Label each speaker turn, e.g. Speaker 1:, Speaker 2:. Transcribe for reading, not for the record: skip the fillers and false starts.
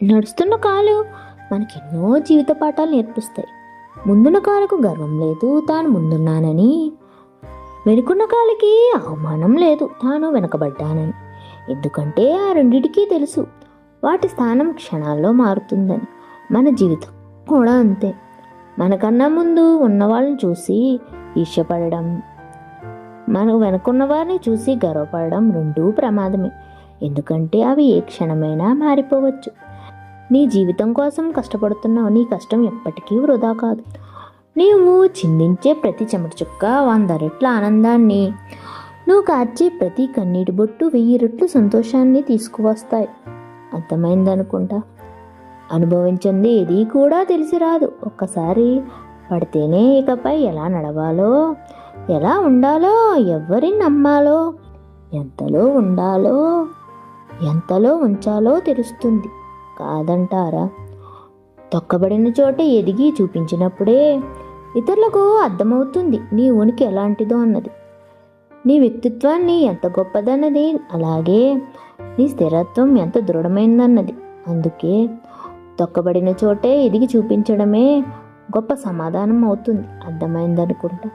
Speaker 1: నడుస్తున్న కాలు మనకెన్నో జీవిత పాఠాలు నేర్పిస్తాయి. ముందున్న కాలుకు గర్వం లేదు, తాను ముందున్నానని. వెనుకున్న కాలికి అవమానం లేదు, తాను వెనకబడ్డానని. ఎందుకంటే ఆ రెండిటికీ తెలుసు వాటి స్థానం క్షణాల్లో మారుతుందని. మన జీవితం కూడా అంతే. మనకన్నా ముందు ఉన్న వాళ్ళని చూసి ఈర్ష్యపడడం, మన వెనుకున్న వారిని చూసి గర్వపడడం రెండూ ప్రమాదమే. ఎందుకంటే అవి ఏ క్షణమైనా మారిపోవచ్చు. నీ జీవితం కోసం కష్టపడుతున్నావు, నీ కష్టం ఎప్పటికీ వృధా కాదు. నీవు చిందించే ప్రతి చెమట చుక్క 100 రెట్ల ఆనందాన్ని, నువ్వు కార్చే ప్రతి కన్నీటి బొట్టు 1000 రెట్లు సంతోషాన్ని తీసుకువస్తాయి. అర్థమైందనుకుంటా. అనుభవించింది ఏది కూడా తెలిసి రాదు. ఒక్కసారి పడితేనే ఇకపై ఎలా నడవాలో, ఎలా ఉండాలో, ఎవరిని నమ్మాలో, ఎంతలో ఉండాలో, ఎంతలో ఉంచాలో తెలుస్తుంది. కాదంటారా? తొక్కబడిన చోట ఎదిగి చూపించినప్పుడే ఇతరులకు అర్థమవుతుంది నీ ఉనికి ఎలాంటిదో అన్నది, నీ వ్యక్తిత్వాన్ని ఎంత గొప్పదన్నది, అలాగే నీ స్థిరత్వం ఎంత దృఢమైందన్నది. అందుకే తొక్కబడిన చోటే ఎదిగి చూపించడమే గొప్ప సమాధానం అవుతుంది. అర్థమైందనుకుంటా.